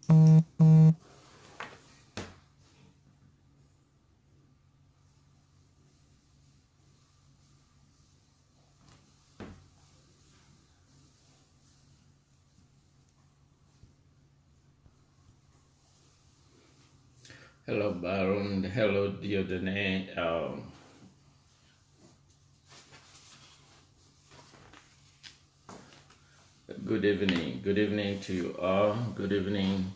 Hello, Baron. Hello, Diodene. Good evening. Good evening to you all. Good evening.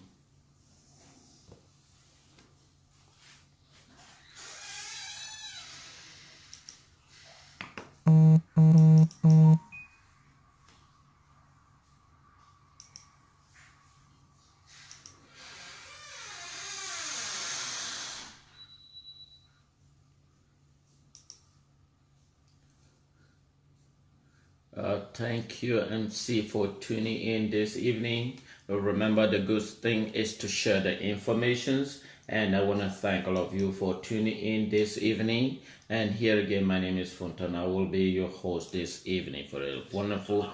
Thank you, MC, for tuning in this evening. Remember, the good thing is to share the informations. And I want to thank all of you for tuning in this evening. And here again, my name is Fontan. I will be your host this evening for a wonderful.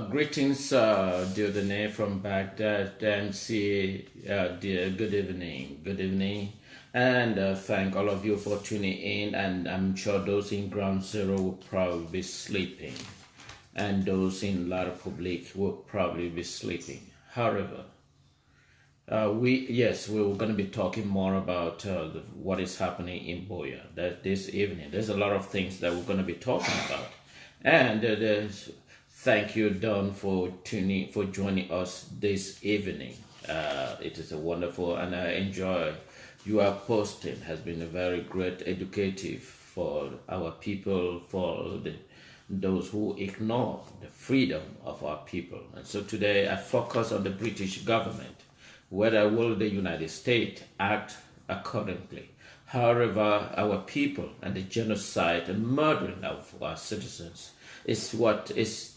Greetings, Diodene from Baghdad, MC. Dear, good evening, good evening, and thank all of you for tuning in. And I'm sure those in Ground Zero will probably be sleeping, and those in La Republique will probably be sleeping. However, we were going to be talking more about what is happening in Boya that this evening. There's a lot of things that we're going to be talking about, and there's thank you, Don, for joining us this evening. It is a wonderful, and I enjoy your posting. Has been a very great educative for our people, for those who ignore the freedom of our people. And so today I focus on the British government. Whether will the United States act accordingly? However, our people and the genocide and murdering of our citizens is what is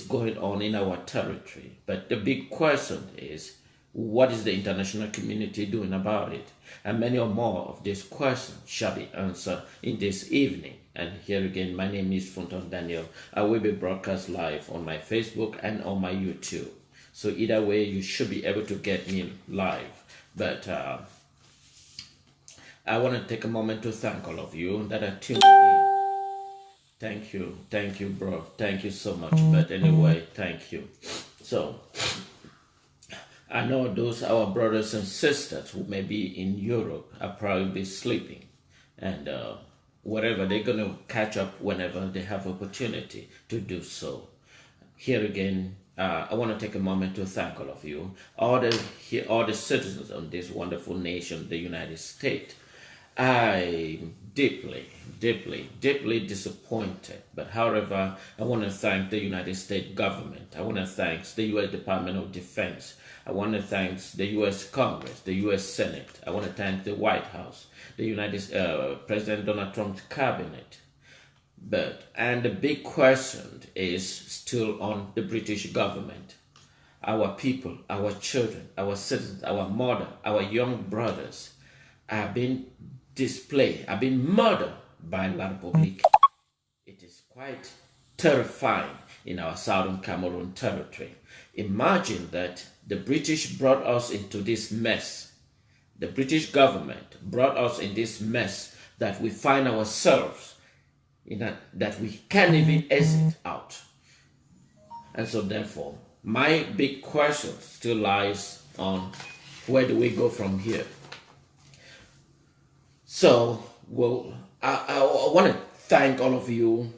going on in our territory. But the big question is, what is the international community doing about it? And many or more of these questions shall be answered in this evening. And here again, my name is Fonton Daniel. I will be broadcast live on my Facebook and on my YouTube. So either way, you should be able to get me live. But I want to take a moment to thank all of you that are tuning in. Thank you, bro. Thank you so much. But anyway, thank you. So I know those our brothers and sisters who may be in Europe are probably sleeping, and whatever they're gonna catch up whenever they have opportunity to do so. Here again, I want to take a moment to thank all of you, all the citizens of this wonderful nation, the United States. I'm deeply disappointed. But however, I want to thank the United States government. I want to thank the U.S. Department of Defense. I want to thank the U.S. Congress, the U.S. Senate. I want to thank the White House, the President Donald Trump's cabinet. And the big question is still on the British government. Our people, our children, our citizens, our mother, our young brothers are being have been murdered by La Republique. It is quite terrifying in our southern Cameroon territory. Imagine that the British brought us into this mess. The British government brought us in this mess that we find ourselves that we can't even exit out. And so therefore, my big question still lies on where do we go from here? So, well, I want to thank all of you.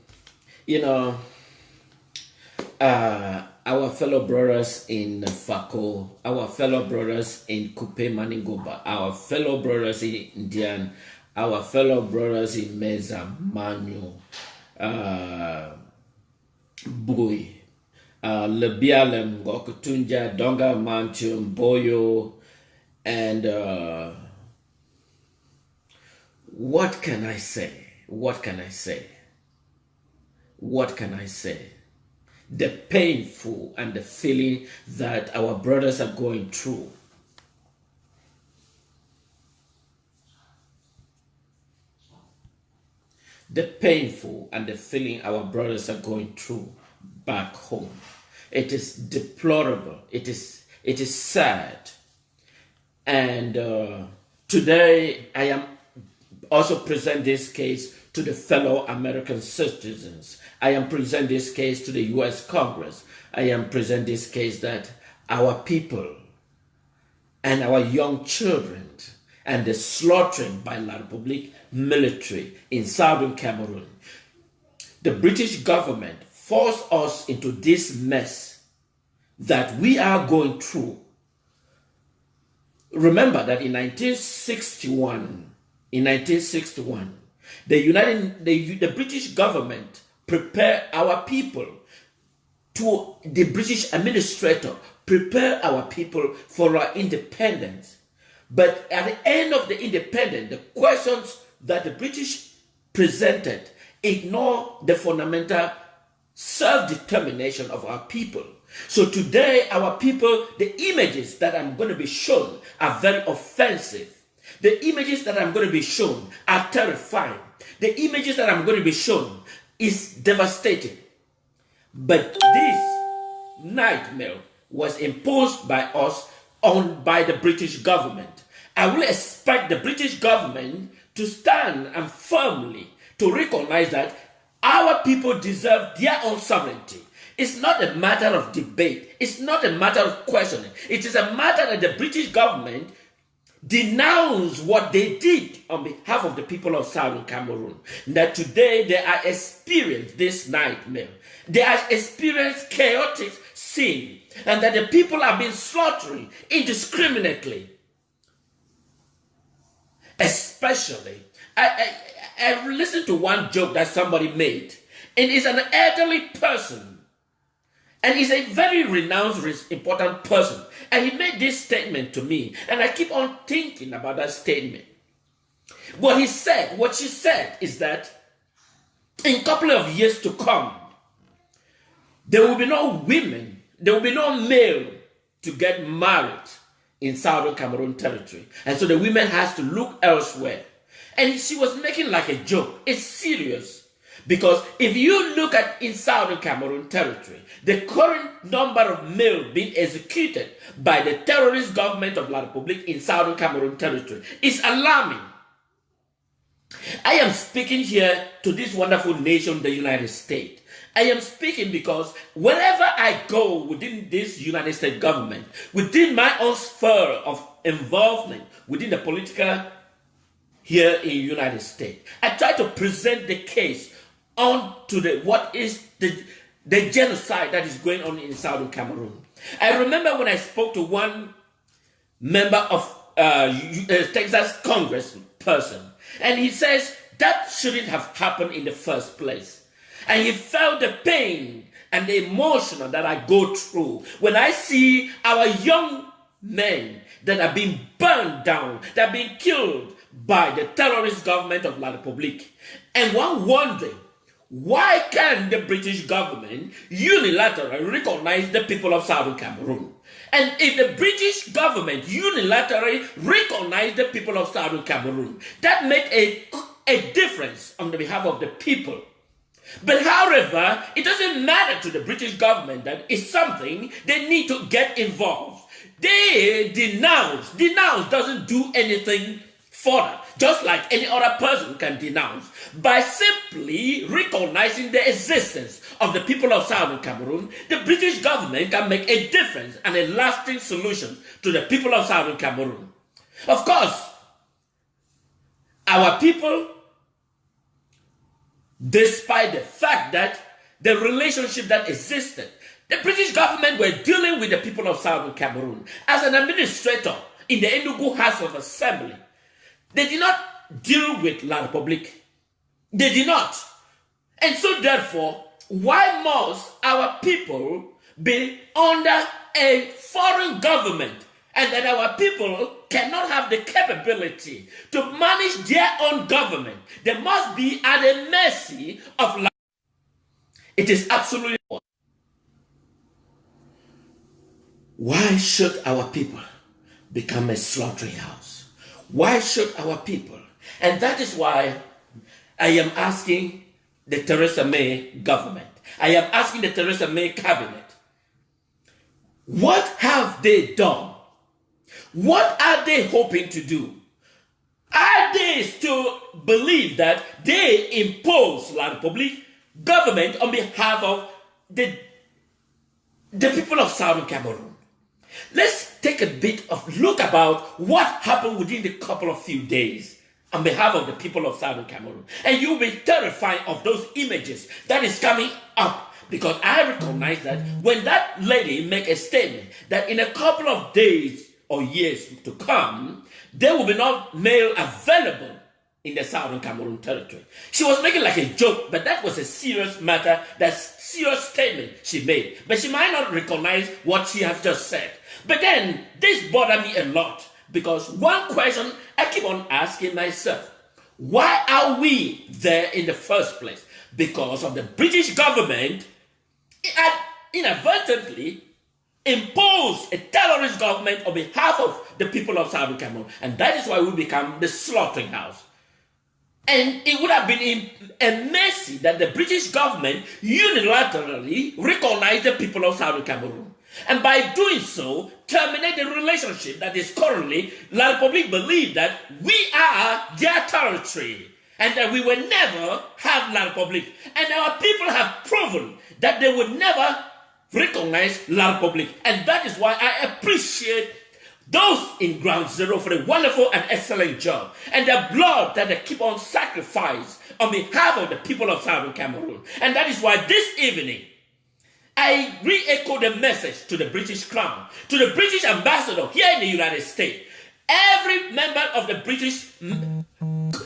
Our fellow brothers in Fako, our fellow brothers in Kupe Maningoba, our fellow brothers in Indian, our fellow brothers in Meza, Manu, Bui, Lebialem, Gokutunja, Donga, Manchum, Boyo, and what can I say? What can I say? What can I say? The painful and the feeling that our brothers are going through. The painful and the feeling our brothers are going through back home. It is deplorable. It is sad. And today I am also present this case to the fellow American citizens. I am present this case to the U.S. Congress. I am present this case that our people and our young children and the slaughtering by La République military in southern Cameroon. The British government forced us into this mess that we are going through. Remember that in 1961, the British government prepared our people to the British administrator, prepare our people for our independence. But at the end of the independence, the questions that the British presented ignore the fundamental self-determination of our people. So today, our people, the images that I'm going to be shown are very offensive. The images that I'm going to be shown are terrifying. The images that I'm going to be shown is devastating. But this nightmare was imposed by us by the British government. I will expect the British government to stand and firmly to recognize that our people deserve their own sovereignty. It's not a matter of debate. It's not a matter of questioning. It is a matter that the British government denounce what they did on behalf of the people of Southern Cameroon. That today they are experiencing this nightmare. They are experiencing chaotic scene. And that the people have been slaughtering indiscriminately. Especially, I listened to one joke that somebody made. And it's an elderly person. And he's a very renowned, important person. And he made this statement to me. And I keep on thinking about that statement. What she said is that in a couple of years to come, there will be no women, there will be no male to get married in Southern Cameroon territory. And so the women has to look elsewhere. And she was making like a joke. It's serious. Because if you look at in Southern Cameroon territory, the current number of males being executed by the terrorist government of La République in Southern Cameroon territory is alarming. I am speaking here to this wonderful nation, the United States. I am speaking because wherever I go within this United States government, within my own sphere of involvement within the political here in the United States, I try to present the case on to what is the genocide that is going on in Southern Cameroon. I remember when I spoke to one member of Texas Congress person, and he says that shouldn't have happened in the first place. And he felt the pain and the emotion that I go through when I see our young men that are being burned down, that are being killed by the terrorist government of La République. And one wondering, why can't the British government unilaterally recognize the people of Southern Cameroon? And if the British government unilaterally recognize the people of Southern Cameroon, that makes a difference on the behalf of the people. But however, it doesn't matter to the British government that it's something they need to get involved. They denounce doesn't do anything further. just like any other person can denounce, by simply recognizing the existence of the people of Southern Cameroon, the British government can make a difference and a lasting solution to the people of Southern Cameroon. Of course, our people, despite the fact that the relationship that existed, the British government were dealing with the people of Southern Cameroon as an administrator in the Enugu House of Assembly. They did not deal with La Republique. They did not. And so therefore, why must our people be under a foreign government, and that our people cannot have the capability to manage their own government? They must be at the mercy of La. It is absolutely. Why should our people become a slaughtering house? Why should our people? And that is why I am asking the Theresa May government, I am asking the Theresa May cabinet, what have they done? What are they hoping to do? Are they still believe that they impose La Republique government on behalf of the people of Southern Cameroon? Let's take a bit of look about what happened within the couple of few days on behalf of the people of Southern Cameroon. And you'll be terrified of those images that is coming up, because I recognize that when that lady make a statement that in a couple of days or years to come, there will be no mail available in the Southern Cameroon territory. She was making like a joke, but that was a serious matter, that serious statement she made. But she might not recognize what she has just said. But then, this bothered me a lot, because one question I keep on asking myself, why are we there in the first place? Because of the British government had inadvertently imposed a terrorist government on behalf of the people of Southern Cameroon. And that is why we become the slaughtering house. And it would have been a mercy that the British government unilaterally recognized the people of Southern Cameroon. And by doing so, terminate the relationship that is currently, La Republique believe that we are their territory and that we will never have La Republique. And our people have proven that they would never recognize La Republique. And that is why I appreciate those in Ground Zero for a wonderful and excellent job, and the blood that they keep on sacrifice on behalf of the people of Southern Cameroon. And that is why this evening, I re-echo the message to the British Crown, to the British ambassador here in the United States, every member of the British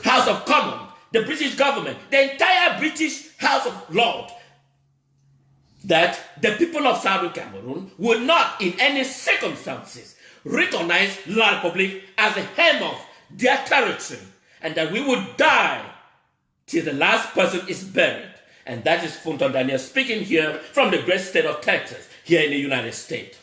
House of Commons, the British government, the entire British House of Lords, that the people of Southern Cameroon will not in any circumstances recognize La Republique as the hem of their territory, and that we would die till the last person is buried. And that is Funton Daniel speaking here from the great state of Texas, here in the United States.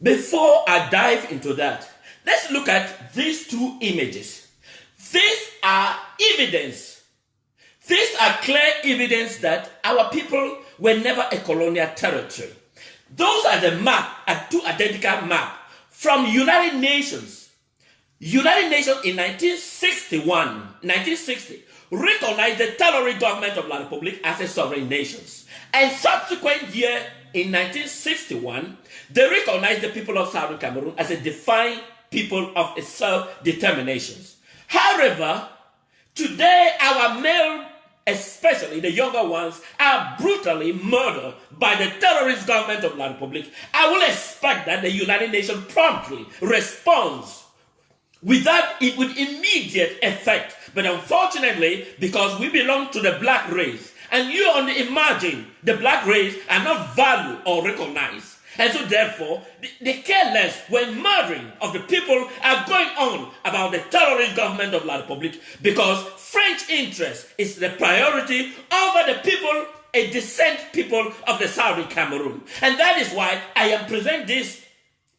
Before I dive into that, let's look at these two images. These are evidence. These are clear evidence that our people were never a colonial territory. Those are the map, two identical maps from United Nations. United Nations in 1960, recognized the terrorist government of La Republique as a sovereign nation. And subsequent year, in 1961, they recognized the people of Southern Cameroon as a defined people of self-determination. However, today our male, especially the younger ones, are brutally murdered by the terrorist government of La Republique. I will expect that the United Nations promptly responds with immediate effect. But unfortunately, because we belong to the black race, and you only imagine the black race are not valued or recognized. And so therefore, they care less when murdering of the people are going on about the terrorist government of La Republique, because French interest is the priority over the people, a descent people of the Southern Cameroon. And that is why I am presenting these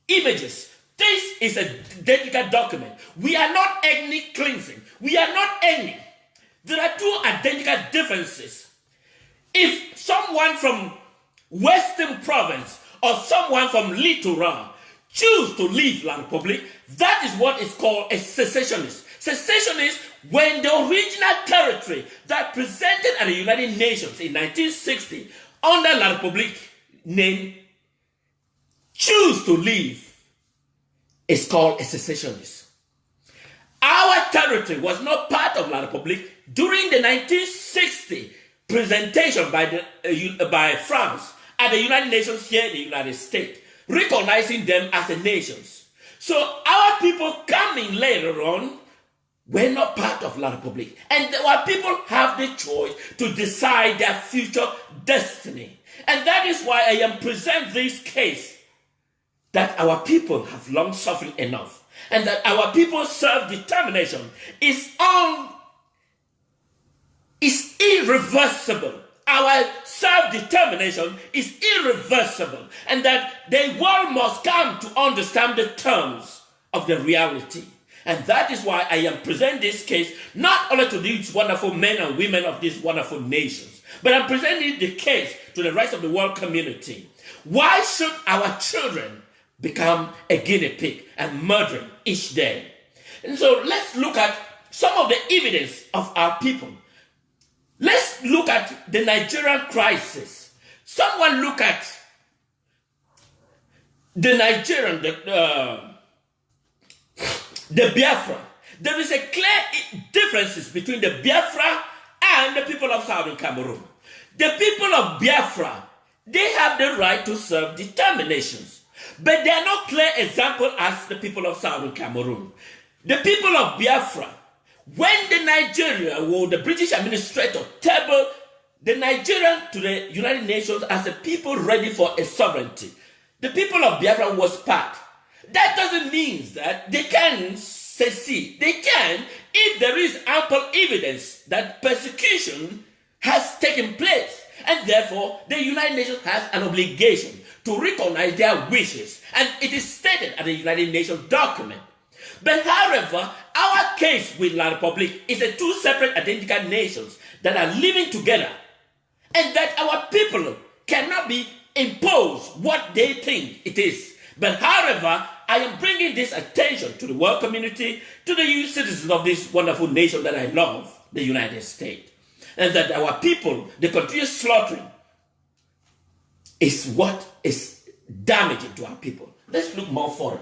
images. This is a dedicated document. We are not ethnic cleansing. We are not ethnic. There are two identical differences. If someone from Western Province or someone from Littoral choose to leave La Republique, that is what is called a secessionist. Secessionist, when the original territory that presented at the United Nations in 1960 under La Republique name choose to leave, is called a secessionist. Our territory was not part of La Republique during the 1960 presentation by France at the United Nations here in the United States, recognizing them as a nation. So our people coming later on were not part of La Republique. And our people have the choice to decide their future destiny. And that is why I am presenting this case, that our people have long suffered enough, and that our people's self-determination is irreversible. Our self-determination is irreversible, and that the world must come to understand the terms of the reality. And that is why I am presenting this case not only to these wonderful men and women of these wonderful nations, but I'm presenting the case to the rest of the world community. Why should our children become a guinea pig and murdering each day? And so let's look at some of the evidence of our people. Let's look at the Nigerian crisis. Someone look at the Nigerian, the Biafra. There is a clear differences between the Biafra and the people of Southern Cameroon. The people of Biafra, they have the right to self-determinations, but they are not clear example as the people of Southern Cameroon. The people of Biafra, when the Nigeria or the British administrator tabled the Nigerian to the United Nations as a people ready for a sovereignty, the people of Biafra was part. That doesn't mean that they can secede. They can if there is ample evidence that persecution has taken place, and therefore the United Nations has an obligation to recognize their wishes, and it is stated at the United Nations document. But however, our case with La Republique is a two separate identical nations that are living together, and that our people cannot be imposed what they think it is. But however, I am bringing this attention to the world community, to the citizens of this wonderful nation that I love, the United States, and that our people, the continuous slaughtering, is what is damaging to our people. Let's look more forward.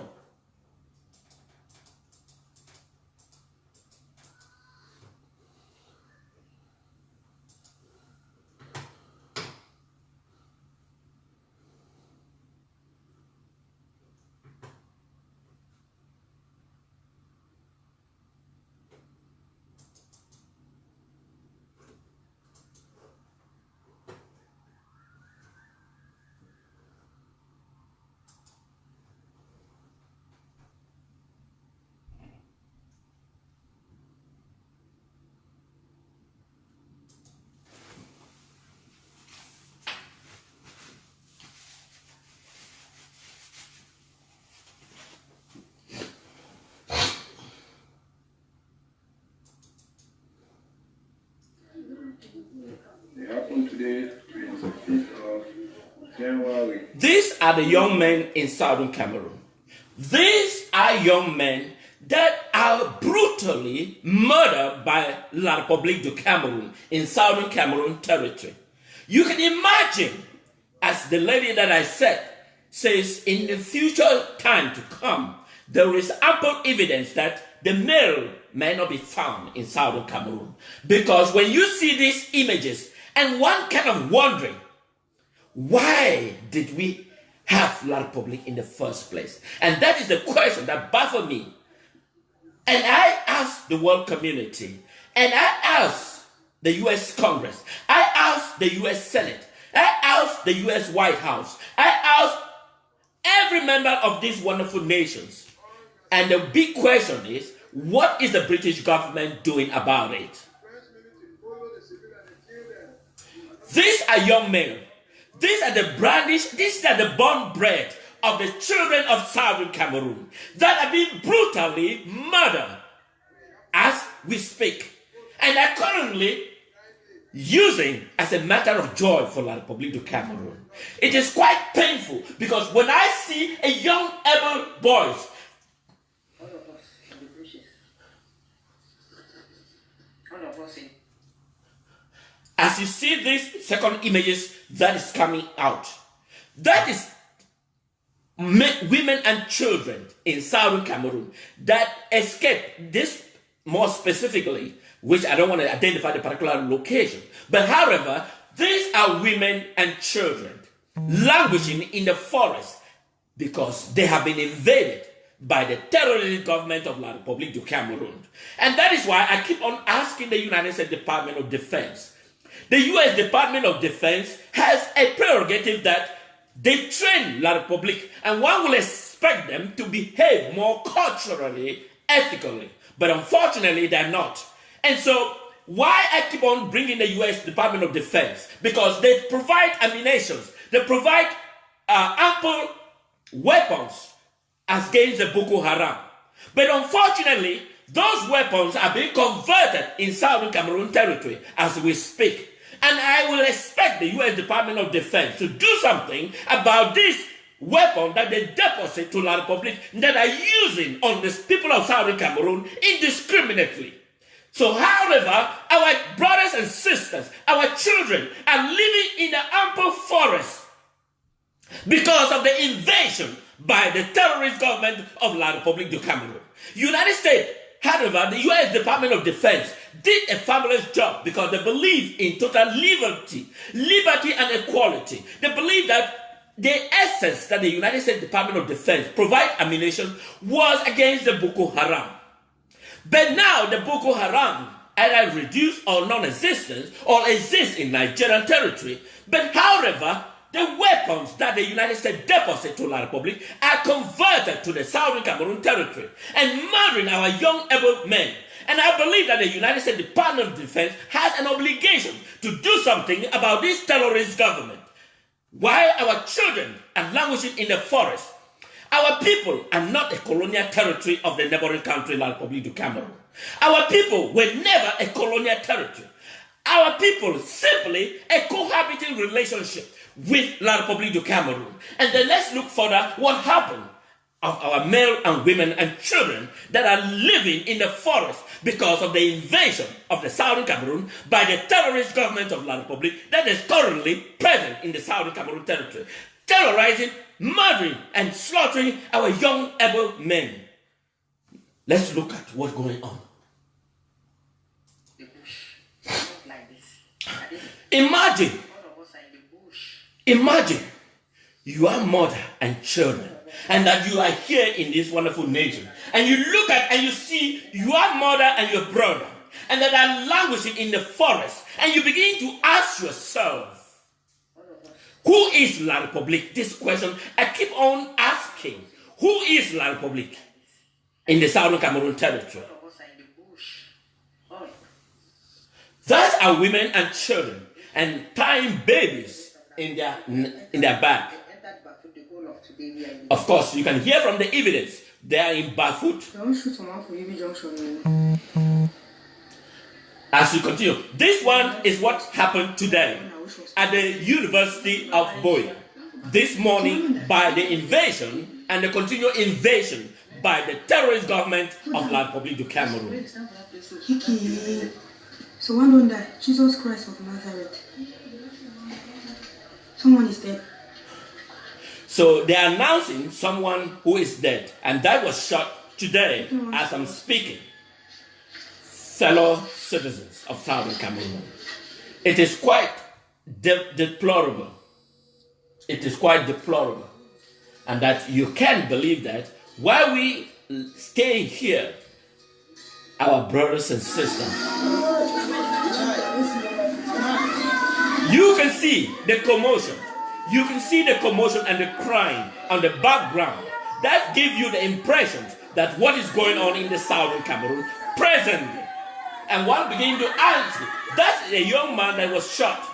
Today, 25th of January. These are the young men in Southern Cameroon. These are young men that are brutally murdered by La République du Cameroon in Southern Cameroon territory. You can imagine, as the lady that I said says, in the future time to come, there is ample evidence that the male may not be found in Southern Cameroon. Because when you see these images, and one kind of wondering, why did we have La Republique in the first place? And that is the question that baffled me. And I asked the world community, and I asked the U.S. Congress, I asked the U.S. Senate, I asked the U.S. White House, I asked every member of these wonderful nations. And the big question is, what is the British government doing about it? These are young men. These are the brandish, these are the born bred of the children of Southern Cameroon that are being brutally murdered as we speak. and are currently using as a matter of joy for La République du Cameroon. It is quite painful because when I see a young able boys, as you see these second images that is coming out, that is women and children in southern Cameroon that escaped this more specifically, which I don't want to identify the particular location. But however, these are women and children languishing in the forest because they have been invaded by the terrorist government of La République du Cameroon. And that is why I keep on asking the United States Department of Defense. The U.S. Department of Defense has a prerogative that they train La République, and one will expect them to behave more culturally, ethically. But unfortunately, they're not. And so, why I keep on bringing the U.S. Department of Defense? Because they provide ammunition, they provide ample weapons against the Boko Haram. But unfortunately, those weapons are being converted in southern Cameroon territory as we speak. And I will expect the U.S. Department of Defense to do something about this weapon that they deposit to La République that are using on the people of southern Cameroon indiscriminately. So, however, our brothers and sisters, our children are living in the ample forest because of the invasion by the terrorist government of La République du Cameroon. United States, however, the U.S. Department of Defense did a fabulous job because they believe in total liberty and equality. They believe that the essence that the United States Department of Defense provide ammunition was against the Boko Haram. But now the Boko Haram either reduced or non-existent or exist in Nigerian territory. But however, the weapons that the United States deposit to La République are converted to the southern Cameroon territory and murdering our young able men. And I believe that the United States Department of Defense has an obligation to do something about this terrorist government. While our children are languishing in the forest, our people are not a colonial territory of the neighboring country, La République du Cameroon. Our people were never a colonial territory. Our people simply a cohabiting relationship with La République du Cameroon. And then let's look further what happened of our male and women and children that are living in the forest because of the invasion of the southern Cameroon by the terrorist government of La République that is currently present in the southern Cameroon territory, terrorizing, murdering, and slaughtering our young able men. Let's look at what's going on. Imagine you are mother and children, and that you are here in this wonderful nation, and you look at and you see your mother and your brother, and that are languishing in the forest, and you begin to ask yourself, who is La République? This question I keep on asking. Who is La République in the southern Cameroon territory? Those are women and children and tying babies in their back. Of course, you can hear from the evidence. They are in barefoot. As you continue, this one is what happened today at the University of Boya. This morning by the invasion and the continued invasion by the terrorist government of La République du Cameroon. So one don't die. Jesus Christ of Nazareth. Someone is dead. So they are announcing someone who is dead, and that was shot today as I'm speaking. Fellow citizens of Southern Cameroon. It is quite deplorable. It is quite deplorable. And that you can't believe that while we stay here, our brothers and sisters, you can see the commotion. You can see the commotion and the crying on the background. That gives you the impression that what is going on in the southern Cameroon presently. And one begin to ask, that's a young man that was shot.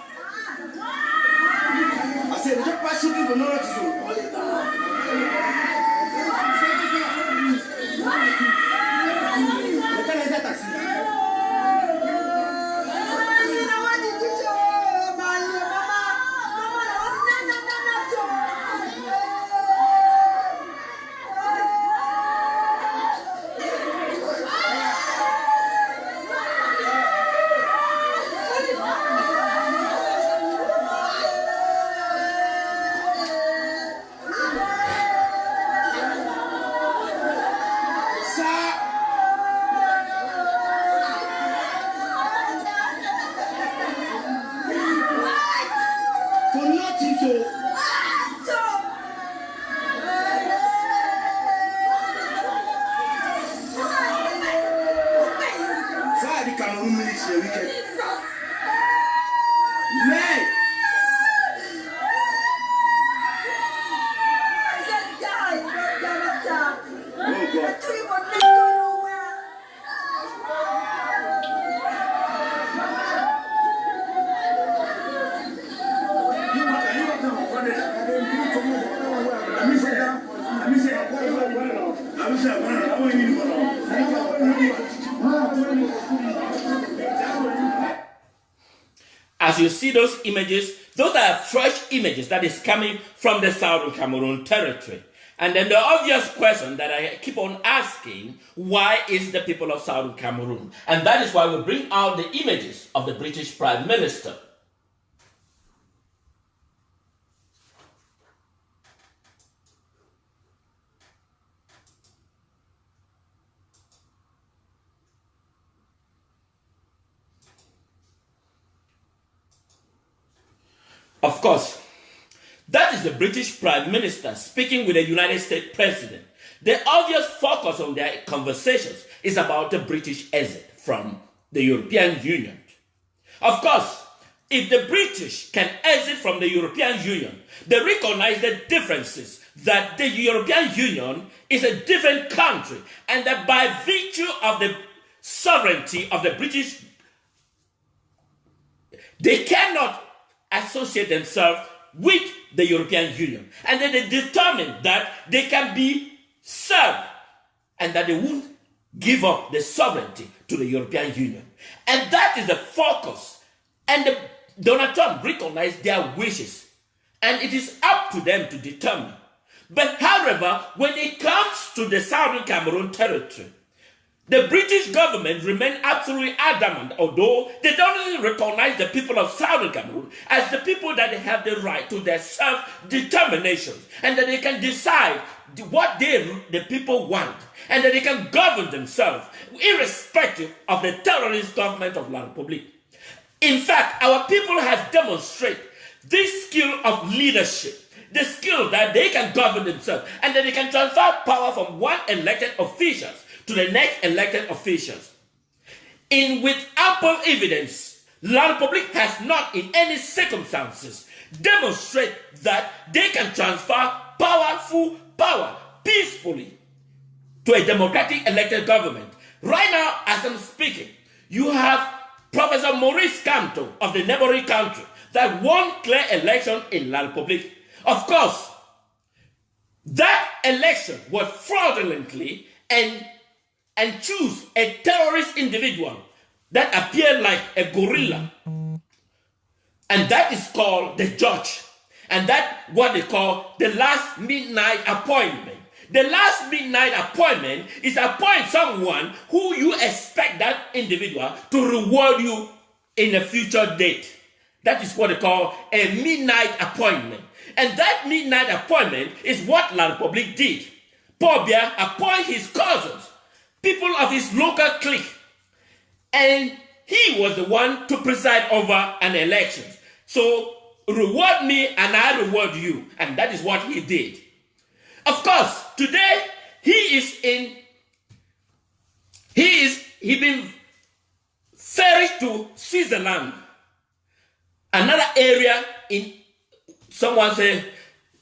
British are wicked. Man! Oh God. As you see those images, those are fresh images that is coming from the Southern Cameroon territory. And then the obvious question that I keep on asking, why is the people of Southern Cameroon? And that is why we bring out the images of the British Prime Minister. Of course, that is the British Prime Minister speaking with the United States President. The obvious focus on their conversations is about the British exit from the European Union. Of course, if the British can exit from the European Union, they recognize the differences, that the European Union is a different country, and that by virtue of the sovereignty of the British, they cannot associate themselves with the European Union, and then they determine that they can be served and that they won't give up the sovereignty to the European Union. And that is the focus. And Donald Trump recognized their wishes, and it is up to them to determine. But however, when it comes to the Southern Cameroon territory, the British government remain absolutely adamant, although they don't even recognize the people of Southern Cameroon as the people that have the right to their self-determination, and that they can decide what the people want, and that they can govern themselves irrespective of the terrorist government of La Republique. In fact, our people have demonstrated this skill of leadership, the skill that they can govern themselves, and that they can transfer power from one elected official to the next elected officials. With ample evidence, La Republique has not in any circumstances demonstrated that they can transfer powerful power peacefully to a democratic elected government. Right now, as I'm speaking, you have Professor Maurice Kamto of the neighboring country that won clear election in La Republique. Of course, that election was fraudulently and choose a terrorist individual that appeared like a gorilla. And that is called the judge. And that's what they call the last midnight appointment. The last midnight appointment is appoint someone who you expect that individual to reward you in a future date. That is what they call a midnight appointment. And that midnight appointment is what La Republique did. Paul Biya appointed his cousins, people of his local clique, and he was the one to preside over an election. So reward me and I reward you, and that is what he did. Of course, today he been ferried to Switzerland, another area in. Someone say,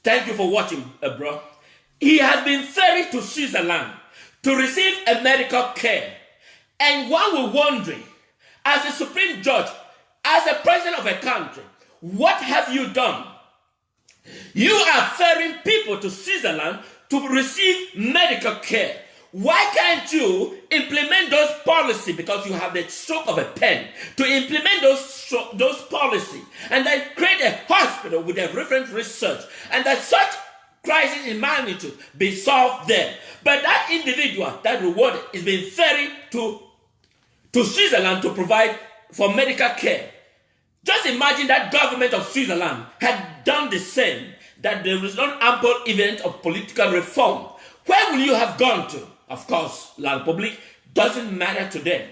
thank you for watching, bro. He has been ferried to Switzerland to receive a medical care. And one will wonder, as a supreme judge, as a president of a country, what have you done? You are ferrying people to Switzerland to receive medical care. Why can't you implement those policies, because you have the stroke of a pen, to implement those policies and then create a hospital with a reference research, and that such crisis in magnitude be solved there. But that individual, that rewarded, is being ferried to Switzerland to provide for medical care. Just imagine that government of Switzerland had done the same, that there was not ample evidence of political reform. Where will you have gone to? Of course, La Republique doesn't matter to them,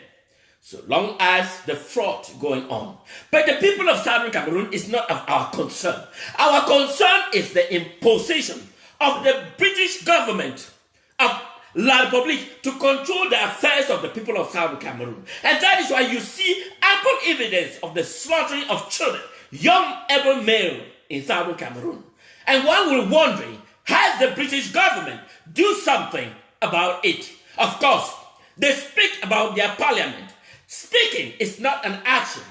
so long as the fraud going on. But the people of Southern Cameroon is not of our concern. Our concern is the imposition of the British government, of La République to control the affairs of the people of Southern Cameroon. And that is why you see ample evidence of the slaughtering of children, young able male in Southern Cameroon. And one will wonder, has the British government do something about it? Of course, they speak about their parliament. Speaking is not an action.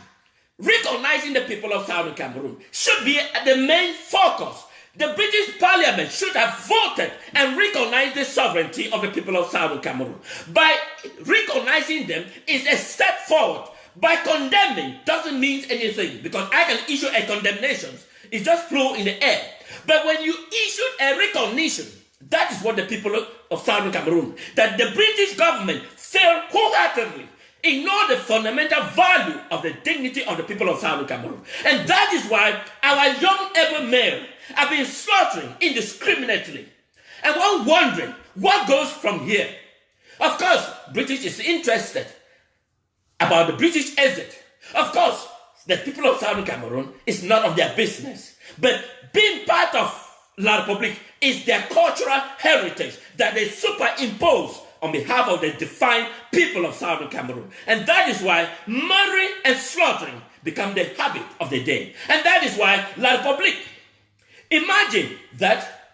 Recognizing the people of Southern Cameroon should be the main focus. The British Parliament should have voted and recognized the sovereignty of the people of Southern Cameroon. By recognizing them is a step forward. By condemning doesn't mean anything, because I can issue a condemnation. It just flew in the air. But when you issue a recognition, that is what the people of Southern Cameroon, that the British government failed wholeheartedly, ignore the fundamental value of the dignity of the people of Southern Cameroon. And that is why our young able male have been slaughtering indiscriminately. And one wondering, what goes from here? Of course, British is interested about the British exit. Of course, the people of Southern Cameroon is none of their business. But being part of La République is their cultural heritage that they superimpose on behalf of the defined people of Southern Cameroon. And that is why murdering and slaughtering become the habit of the day. And that is why La République. Imagine that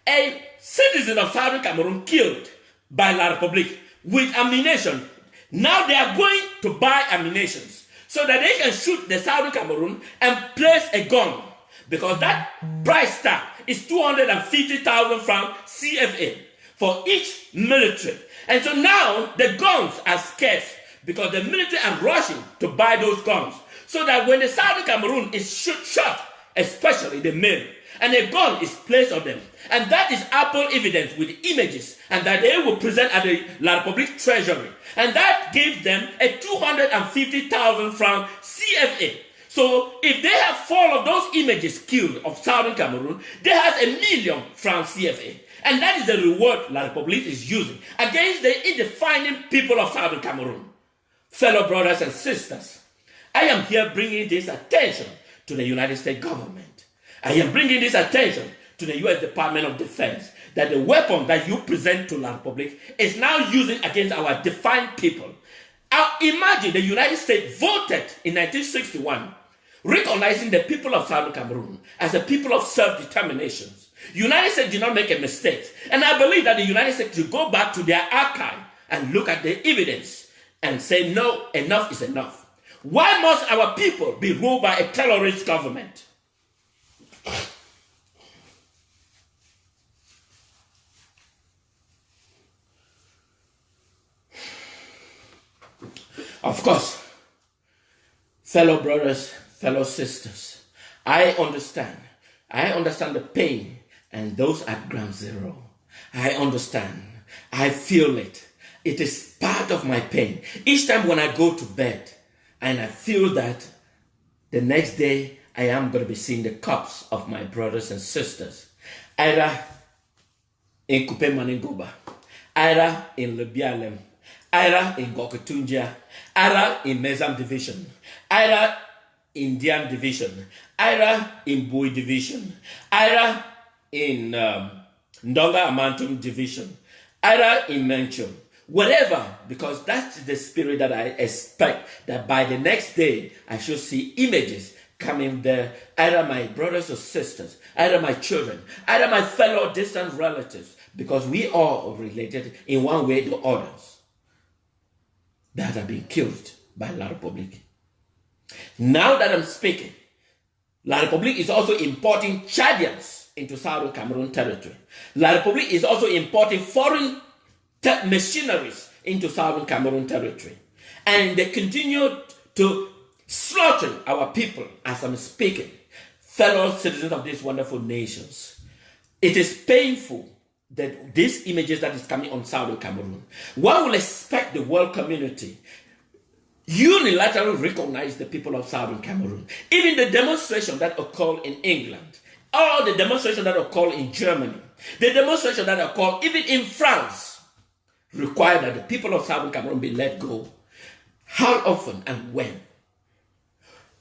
a citizen of Southern Cameroon killed by La République with ammunition. Now they are going to buy ammunition so that they can shoot the Southern Cameroon and place a gun. Because that price tag is 250,000 francs CFA for each military. And so now the guns are scarce because the military are rushing to buy those guns. So that when the Southern Cameroon is shot, especially the male, and a gun is placed on them. And that is ample evidence with images, and that they will present at the La République Treasury. And that gives them a 250,000 franc CFA. So if they have 4 of those images killed of Southern Cameroon, they have 1,000,000 francs CFA. And that is the reward La République is using against the indefining people of Southern Cameroon. Fellow brothers and sisters, I am here bringing this attention to the United States government. I am bringing this attention to the U.S. Department of Defense, that the weapon that you present to La République is now using against our defined people. Imagine the United States voted in 1961, recognizing the people of Southern Cameroon as a people of self-determination. United States did not make a mistake. And I believe that the United States should go back to their archive and look at the evidence and say, no, enough is enough. Why must our people be ruled by a terrorist government? Of course, fellow brothers, fellow sisters, I understand the pain and those at ground zero. I understand. I feel it. It is part of my pain. Each time when I go to bed and I feel that the next day I am going to be seeing the corpse of my brothers and sisters, either in Kupe Maningoba, either in Lebialem, either in Gokotunja, either in Mezam Division, either in Diam Division, either in Bui Division, either in Ndonga Amantum Division, either in Menchum, whatever, because that's the spirit that I expect, that by the next day I should see images coming there, either my brothers or sisters, either my children, either my fellow distant relatives, because we are related in one way or others, that have been killed by La République. Now that I'm speaking, La République is also importing Chadians into Southern Cameroon territory. La République is also importing foreign machineries into Southern Cameroon territory. And they continue to slaughter our people as I'm speaking, fellow citizens of these wonderful nations. It is painful that these images that is coming on Southern Cameroon. One will expect the world community unilaterally recognize the people of Southern Cameroon. Even the demonstration that occurred in England, or the demonstration that occurred in Germany, the demonstration that occurred even in France, require that the people of Southern Cameroon be let go. How often and when?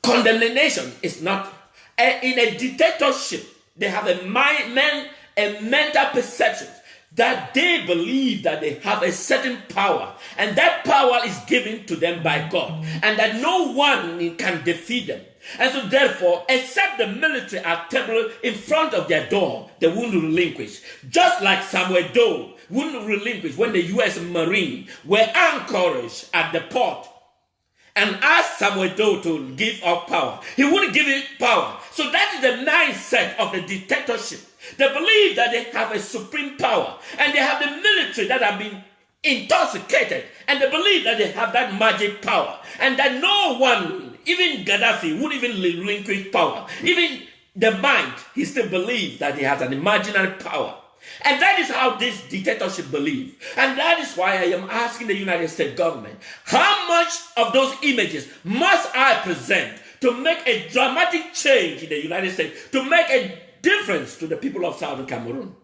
Condemnation is not, in a dictatorship, they have a mental perception. that they believe that they have a certain power, and that power is given to them by God, and that no one can defeat them. And so therefore, except the military are table in front of their door, they won't relinquish. Just like Samuel Doe wouldn't relinquish when the U.S. Marine were anchored at the port and asked Samuel Doe to give up power. He wouldn't give it power. So that is the mindset of the dictatorship. They believe that they have a supreme power, and they have the military that have been intoxicated, and they believe that they have that magic power, and that no one, even Gaddafi, would even relinquish power. Even the mind, he still believes that he has an imaginary power. And that is how this dictatorship believes. And that is why I am asking the United States government, how much of those images must I present to make a dramatic change in the United States, to make a difference to the people of Southern Cameroon?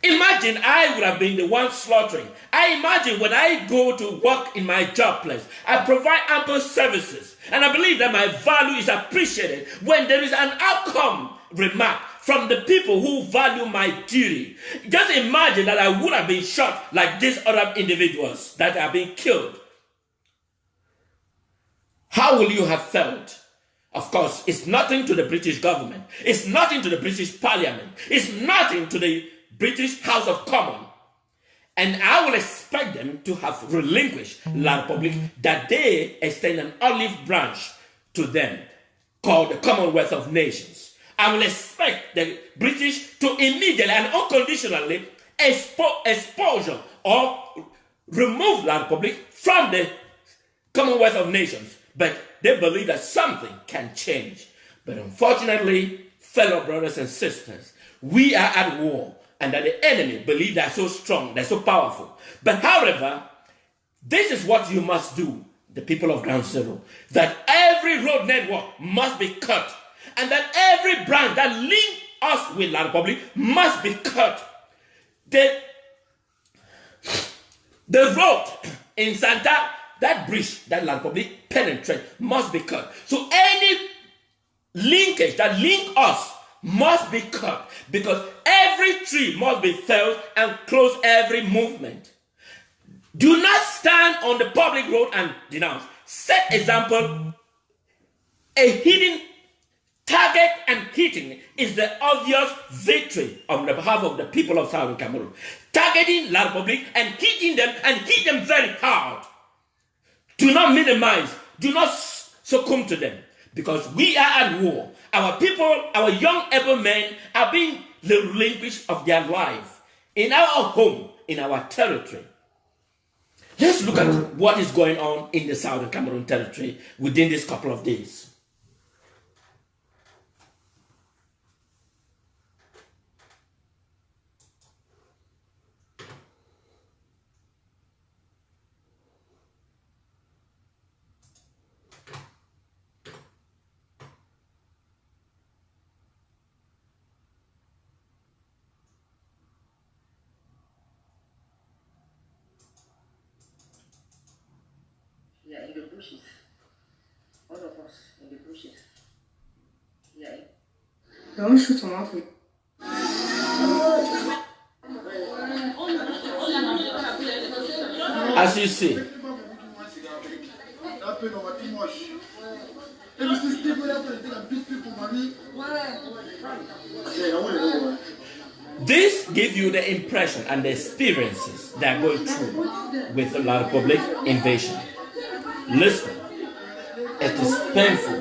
Imagine I would have been the one slaughtering. I imagine when I go to work in my job place, I provide ample services, and I believe that my value is appreciated when there is an outcome remark from the people who value my duty. Just imagine that I would have been shot like these other individuals that are being killed. How will you have felt? Of course, it's nothing to the British government. It's nothing to the British Parliament. It's nothing to the British House of Commons. And I will expect them to have relinquished La Republique, that they extend an olive branch to them called the Commonwealth of Nations. I will expect the British to immediately and unconditionally exposure or remove La Republique from the Commonwealth of Nations. But they believe that something can change. But unfortunately, fellow brothers and sisters, we are at war, and that the enemy believe they're so strong, they're so powerful. But however, this is what you must do, the people of Ground Zero, that every road network must be cut, and that every branch that links us with La Republique must be cut. The road in Santa, that bridge that La Republique penetrates, must be cut. So any linkage that link us must be cut, because every tree must be felled and close every movement. Do not stand on the public road and denounce. Set example. A hidden target and hitting is the obvious victory on the behalf of the people of Southern Cameroon. Targeting La Republique and hitting them, and hit them very hard. Do not minimize. Do not succumb to them, because we are at war. Our people, our young able men are being relinquished of their life in our home, in our territory. Let's look at what is going on in the Southern Cameroon territory within this couple of days. We are in the bushes. All of us in the bushes. Yeah. Don't shoot on Africa. As you see, this gives you the impression and the experiences they are going through with the La Republique invasion. Listen, it is painful.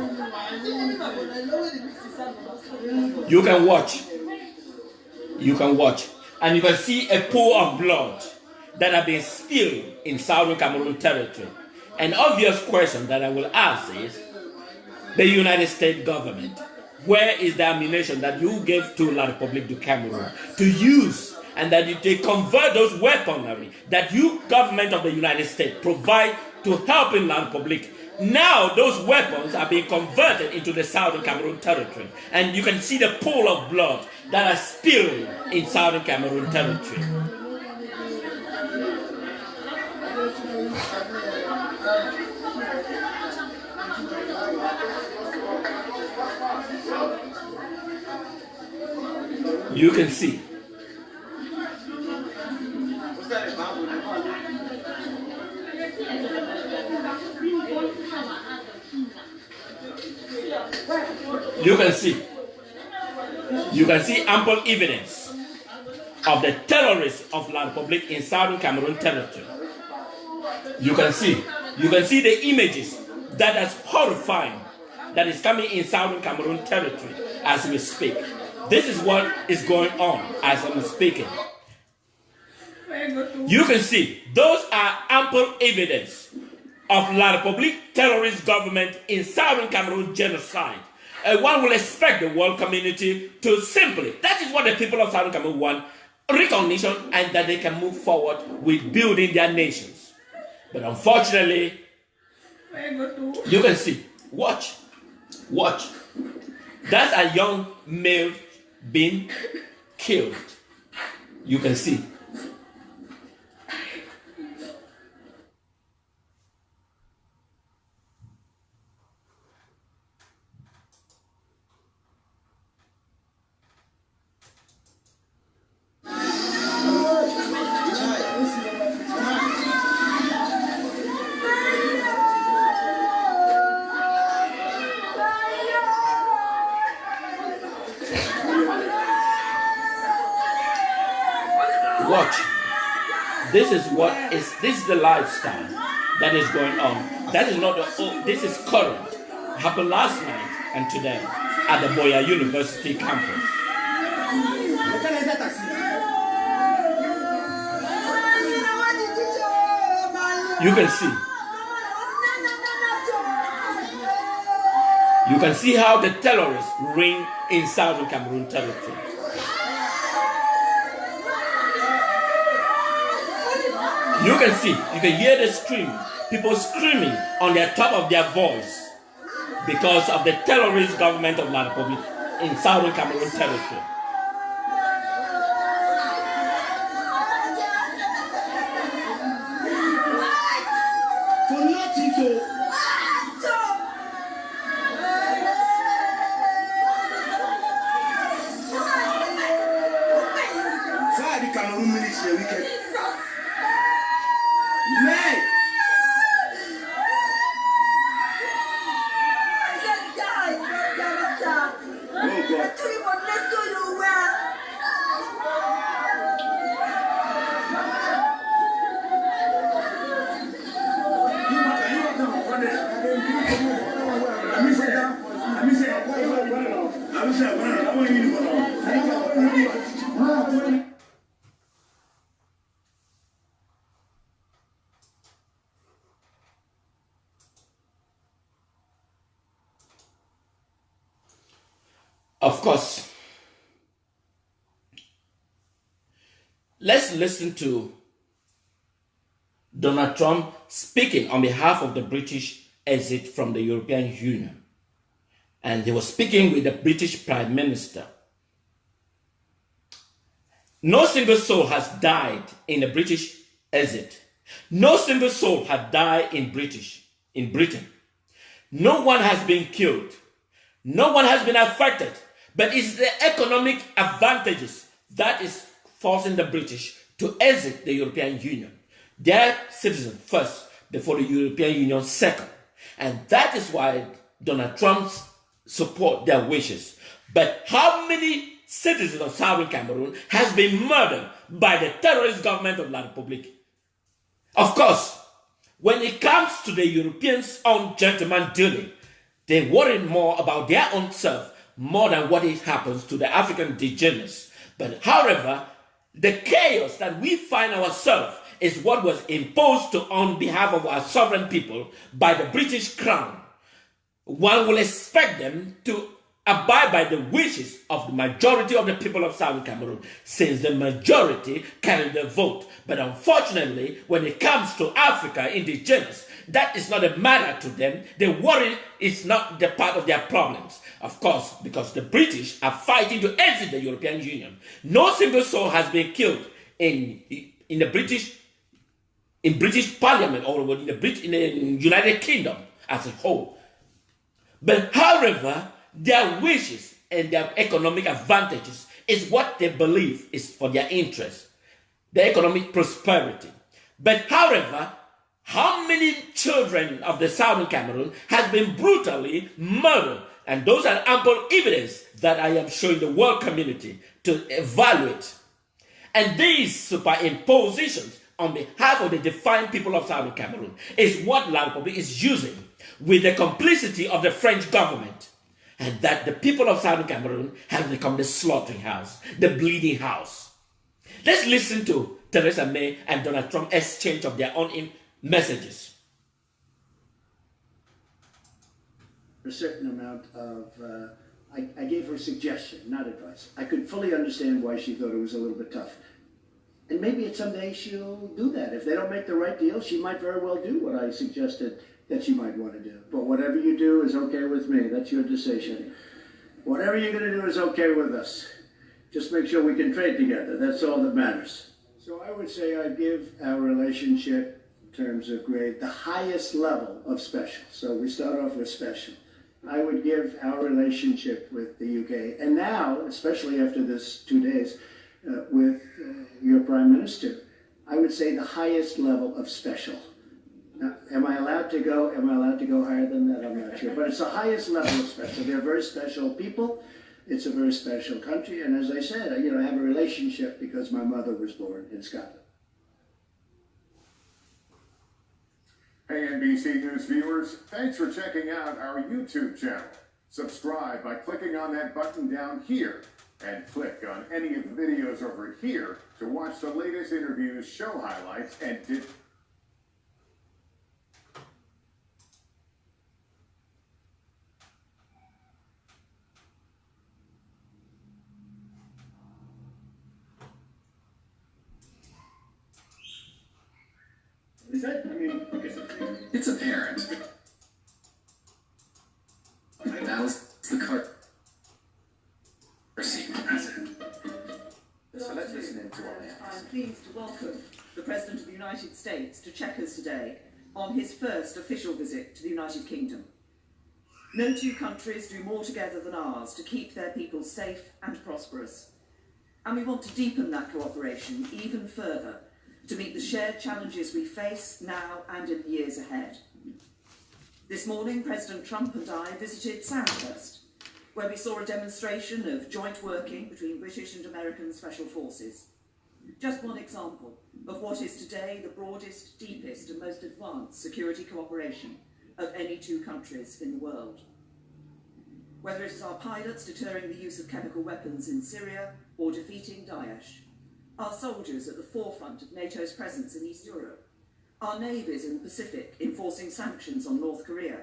You can watch. You can watch. And you can see a pool of blood that have been spilled in Southern Cameroon territory. An obvious question that I will ask is, the United States government, where is the ammunition that you gave to La Republique du Cameroon to use, and that they convert those weaponry that you, government of the United States, provide to help in La Republique? Now those weapons are being converted into the Southern Cameroon territory, and you can see the pool of blood that are spilled in Southern Cameroon territory. You can see. You can see. You can see ample evidence of the terrorists of La Republique in southern Cameroon territory. You can see the images that is horrifying that is coming in southern Cameroon territory as we speak. This is what is going on as I'm speaking. You can see those are ample evidence of La Republique terrorist government in southern Cameroon genocide. One will expect the world community to simply, that is what the people of southern Cameroon want, recognition, and that they can move forward with building their nations. But unfortunately, you can see, watch. That's a young male being killed. You can see. Watch. This is the lifestyle that is going on. That is not this is current. It happened last night and today at the Boya University campus. You can see how the terrorists ring in southern Cameroon territory. You can hear the scream, people screaming on the top of their voice because of the terrorist government of La Republique in southern Cameroon territory. Of course, let's listen to Donald Trump speaking on behalf of the British exit from the European Union. And he was speaking with the British Prime Minister. No single soul has died in the British exit. No single soul has died in Britain. No one has been killed. No one has been affected. But it's the economic advantages that is forcing the British to exit the European Union. Their citizens first, before the European Union second. And that is why Donald Trump support their wishes. But how many citizens of southern Cameroon has been murdered by the terrorist government of La Republique? Of course, when it comes to the Europeans' own gentleman dealing, they worry more about their own self more than what it happens to the African indigenous. But however, the chaos that we find ourselves is what was imposed on behalf of our sovereign people by the British Crown. One will expect them to abide by the wishes of the majority of the people of Southern Cameroon, since the majority carry the vote. But unfortunately, when it comes to Africa indigenous, that is not a matter to them. The worry is not the part of their problems. Of course, because the British are fighting to exit the European Union. No single soul has been killed in British Parliament or in the United Kingdom as a whole. But however, their wishes and their economic advantages is what they believe is for their interest, the economic prosperity. But however, How many children of the southern Cameroon has been brutally murdered? And those are ample evidence that I am showing the world community to evaluate. And these superimpositions on behalf of the defined people of southern Cameroon is what La Republique is using with the complicity of the French government. And that the people of southern Cameroon have become the slaughtering house, the bleeding house. Let's listen to Theresa May and Donald Trump exchange of their own messages. A certain amount of, I gave her suggestion, not advice. I could fully understand why she thought it was a little bit tough. And maybe someday she'll do that. If they don't make the right deal, she might very well do what I suggested that she might want to do. But whatever you do is okay with me. That's your decision. Whatever you're going to do is okay with us. Just make sure we can trade together. That's all that matters. So I would say I give our relationship, in terms of grade, the highest level of special. So we start off with special. I would give our relationship with the UK, and now, especially after this 2 days, with your Prime Minister, I would say the highest level of special. Now, am I allowed to go higher than that? I'm not sure. But it's the highest level of special. They're very special people. It's a very special country. And as I said, I have a relationship because my mother was born in Scotland. Hey, NBC News viewers, thanks for checking out our YouTube channel. Subscribe by clicking on that button down here, and click on any of the videos over here to watch the latest interviews, show highlights, and Is that, It's apparent. That was the card. President. So let's listen into what I'm pleased to welcome the President of the United States to Chequers today on his first official visit to the United Kingdom. No two countries do more together than ours to keep their people safe and prosperous. And we want to deepen that cooperation even further to meet the shared challenges we face now and in the years ahead. This morning, President Trump and I visited Sandhurst, where we saw a demonstration of joint working between British and American special forces. Just one example of what is today the broadest, deepest and most advanced security cooperation of any two countries in the world. Whether it is our pilots deterring the use of chemical weapons in Syria or defeating Daesh, our soldiers at the forefront of NATO's presence in East Europe, our navies in the Pacific enforcing sanctions on North Korea,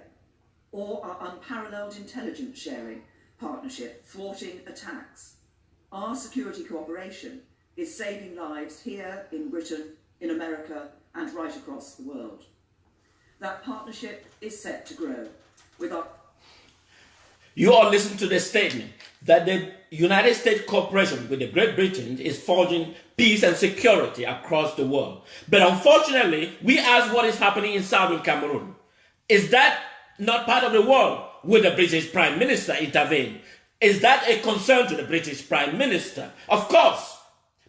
or our unparalleled intelligence sharing partnership thwarting attacks. Our security cooperation is saving lives here in Britain, in America, and right across the world. That partnership is set to grow with our... You all listen to the statement that the United States cooperation with the Great Britain is forging peace and security across the world. But unfortunately, we ask what is happening in southern Cameroon. Is that not part of the world? Will the British Prime Minister intervene? Is that a concern to the British Prime Minister? Of course.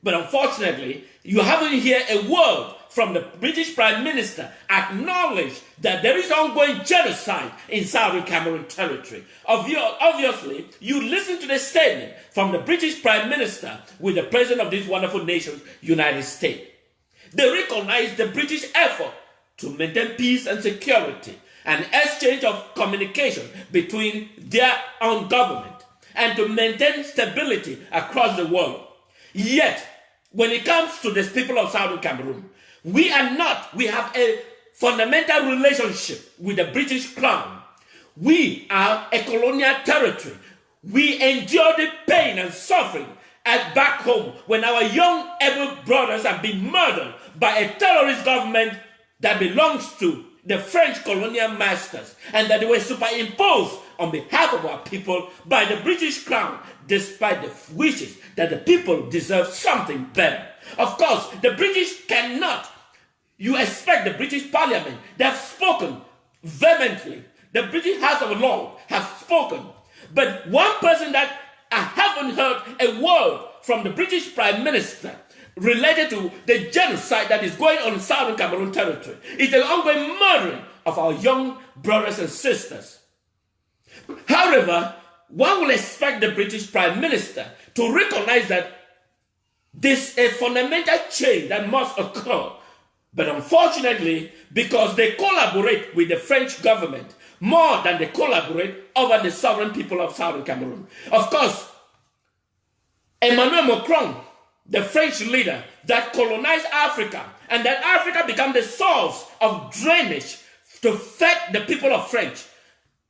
But unfortunately, you haven't heard a word from the British Prime Minister acknowledge that there is ongoing genocide in southern Cameroon territory. Obviously, you listen to the statement from the British Prime Minister with the President of this wonderful nation, United States. They recognize the British effort to maintain peace and security and exchange of communication between their own government and to maintain stability across the world. Yet, when it comes to the people of southern Cameroon, we have a fundamental relationship with the British Crown. We are a colonial territory. We endure the pain and suffering at back home when our young able brothers have been murdered by a terrorist government that belongs to the French colonial masters, and that they were superimposed on behalf of our people by the British Crown, despite the wishes that the people deserve something better. Of course, the British cannot. You expect the British Parliament, they have spoken vehemently. The British House of Lords have spoken. But one person that I haven't heard a word from the British Prime Minister related to the genocide that is going on in Southern Cameroon territory. It's the ongoing murdering of our young brothers and sisters. However, one will expect the British Prime Minister to recognize that this is a fundamental change that must occur. But unfortunately, because they collaborate with the French government more than they collaborate over the sovereign people of Southern Cameroon. Of course, Emmanuel Macron, the French leader that colonized Africa, and that Africa became the source of drainage to feed the people of French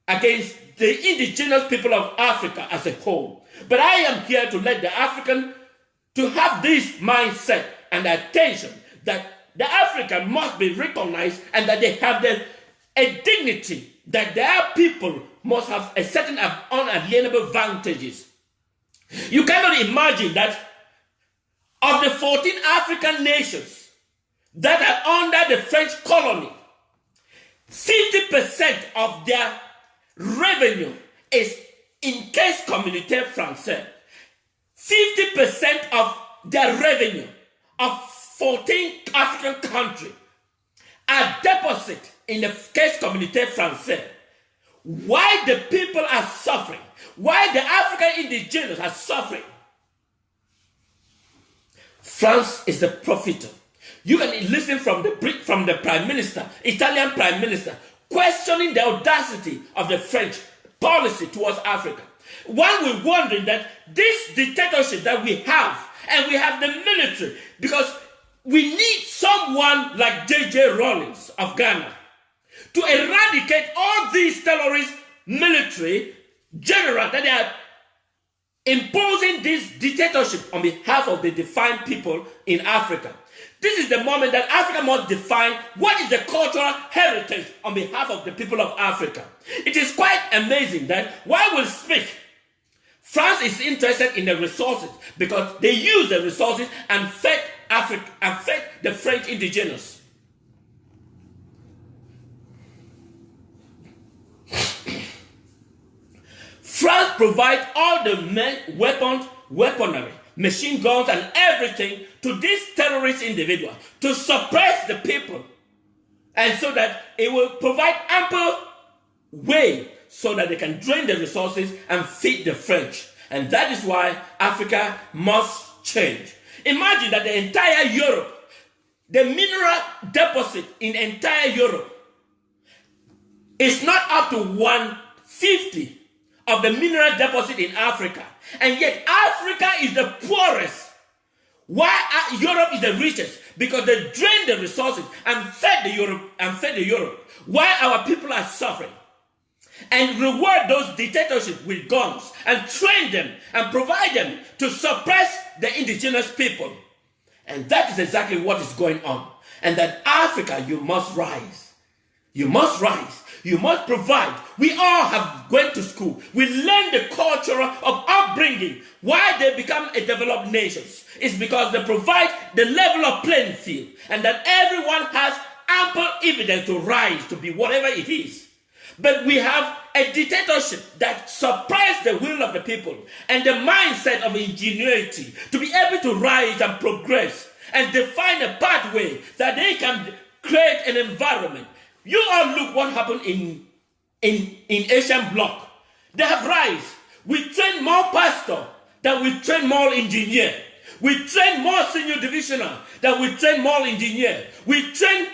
against the indigenous people of Africa as a whole. But I am here to let the African to have this mindset and attention that the African must be recognized and that they have a dignity, that their people must have a certain unalienable advantages. You cannot imagine that of the 14 African nations that are under the French colony, 50% of their revenue is in caisse communautaire française. 50% of their revenue of 14 African countries are deposited in the caisse communautaire française. Why the people are suffering? Why the African indigenous are suffering? France is the profiter. You can listen from the Prime Minister, Italian Prime Minister, questioning the audacity of the French policy towards Africa. One will wonder that this dictatorship that we have, and we have the military, because we need someone like J.J. Rawlings of Ghana to eradicate all these terrorist military generals that they are imposing this dictatorship on behalf of the defined people in Africa. This is the moment that Africa must define what is the cultural heritage on behalf of the people of Africa. It is quite amazing that while we speak, France is interested in the resources because they use the resources and fed Africa and fed the French indigenous. France provides all the weaponry, machine guns and everything to this terrorist individual to suppress the people, and so that it will provide ample way so that they can drain the resources and feed the French. And that is why Africa must change. Imagine that the entire Europe, the mineral deposit in entire Europe is not up to 1/50 of the mineral deposit in Africa. And yet Africa is the poorest. Why Europe is the richest? Because they drain the resources and fed the Europe. Why our people are suffering? And reward those dictatorships with guns and train them and provide them to suppress the indigenous people. And that is exactly what is going on. And that Africa, you must rise. You must rise. You must provide. We all have gone to school. We learn the culture of upbringing. Why they become a developed nation is because they provide the level of playing field, and that everyone has ample evidence to rise to be whatever it is. But we have a dictatorship that suppresses the will of the people and the mindset of ingenuity to be able to rise and progress and define a pathway that they can create an environment. You all look what happened in Asian bloc. They have rise. We train more pastor than we train more engineer. We train more senior divisional than we train more engineer. We train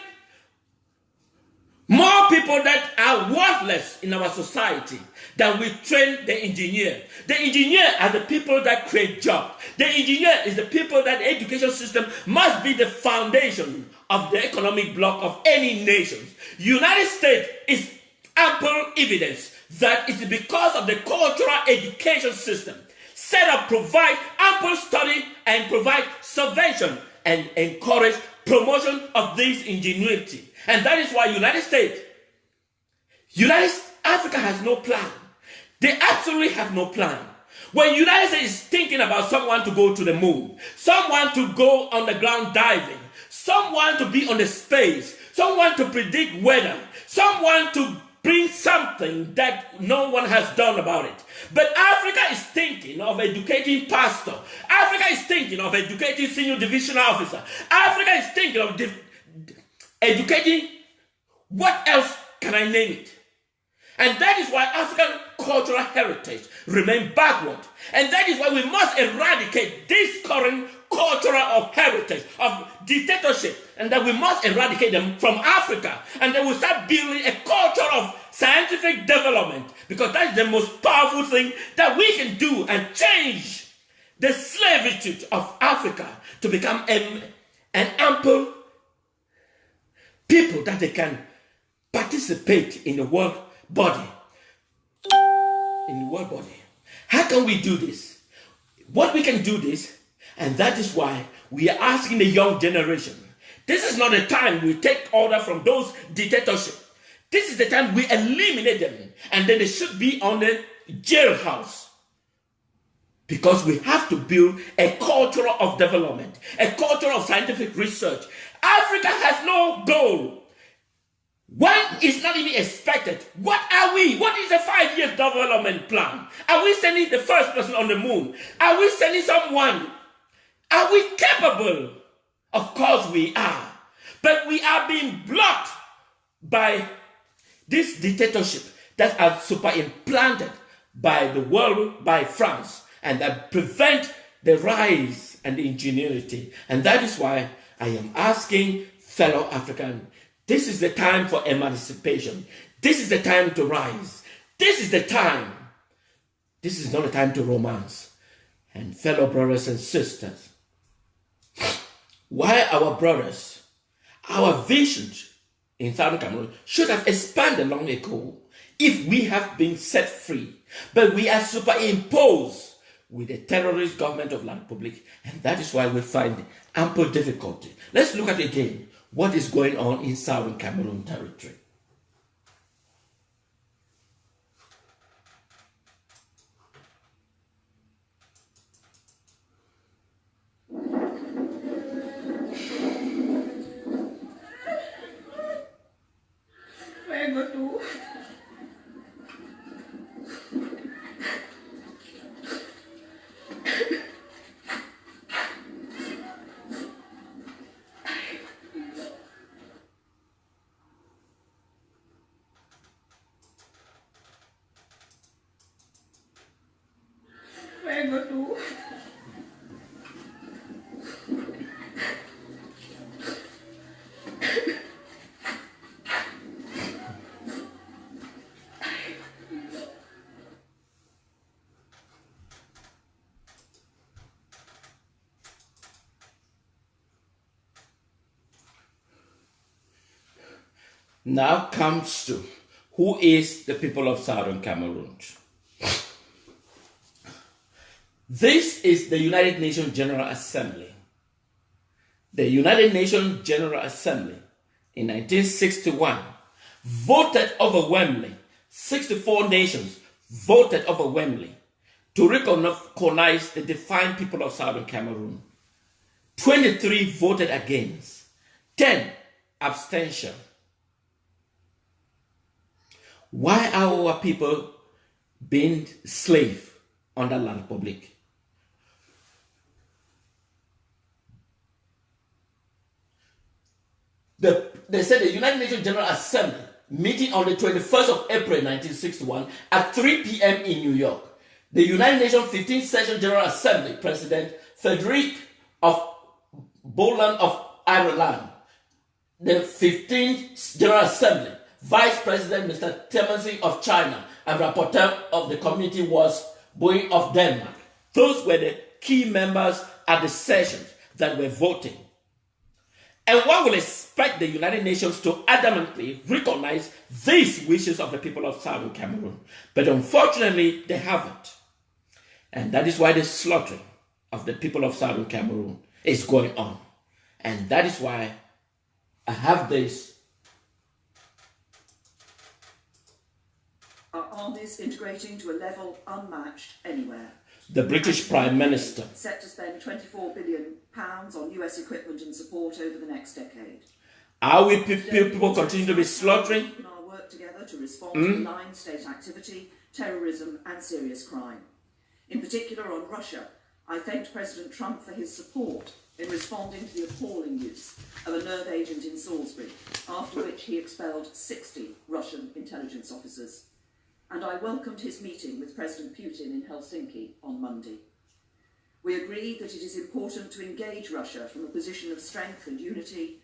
more people that are worthless in our society than we train the engineer. The engineer are the people that create jobs. The engineer is the people that the education system must be the foundation of the economic bloc of any nation. United States is ample evidence that it's because of the cultural education system set up, provide ample study and provide subvention and encourage promotion of this ingenuity. And that is why Africa has no plan. They absolutely have no plan. When United States is thinking about someone to go to the moon, someone to go underground diving, someone to be on the space, someone to predict weather, someone to bring something that no one has done about it. But Africa is thinking of educating pastor. Africa is thinking of educating senior division officer. Africa is thinking of educating, what else can I name it? And that is why African cultural heritage remains backward. And that is why we must eradicate this current culture of heritage, of dictatorship, and that we must eradicate them from Africa. And then we start building a culture of scientific development, because that's the most powerful thing that we can do and change the slavitude of Africa to become an ample people that they can participate in the world body. In the world body. How can we do this? What we can do this, and that is why we are asking the young generation. This is not the time we take order from those dictatorships. This is the time we eliminate them, and then they should be on the jailhouse. Because we have to build a culture of development, a culture of scientific research. Africa has no goal. One is not even expected. What are we? What is a 5-year development plan? Are we sending the first person on the moon? Are we sending someone? Are we capable? Of course we are. But we are being blocked by this dictatorship that are superimplanted by the world, by France, and that prevent the rise and the ingenuity. And that is why I am asking fellow Africans, this is the time for emancipation. This is the time to rise. This is the time. This is not a time to romance. And fellow brothers and sisters, why our brothers, our visions in Southern Cameroon should have expanded long ago if we have been set free. But we are superimposed with the terrorist government of La Republic, and that is why we find ample difficulty. Let's look at again what is going on in Southern Cameroon territory. Where go to? Where go to? Now comes to who is the people of Southern Cameroon. This is the United Nations General Assembly. The United Nations General Assembly in 1961 voted overwhelmingly, 64 nations voted overwhelmingly to recognize the defined people of Southern Cameroon. 23 voted against, 10 abstention. Why are our people being slaves under La Republic? They said the United Nations General Assembly meeting on the 21st of April 1961 at 3 p.m. in New York. The United Nations 15th Session General Assembly President Frederick of Boland of Ireland. The 15th General Assembly Vice President Mr. Temersi of China, and rapporteur of the committee was Boeing of Denmark. Those were the key members at the sessions that were voting. And one will expect the United Nations to adamantly recognize these wishes of the people of Southern Cameroon. But unfortunately, they haven't. And that is why the slaughtering of the people of Southern Cameroon is going on. And that is why I have this. Our armies integrating to a level unmatched anywhere. The British Prime Minister set to spend £24 billion on US equipment and support over the next decade. Are we people continue to be slaughtering? Our work together to respond to malign state activity, terrorism and serious crime. In particular on Russia, I thanked President Trump for his support in responding to the appalling use of a nerve agent in Salisbury, after which he expelled 60 Russian intelligence officers. And I welcomed his meeting with President Putin in Helsinki on Monday. We agreed that it is important to engage Russia from a position of strength and unity,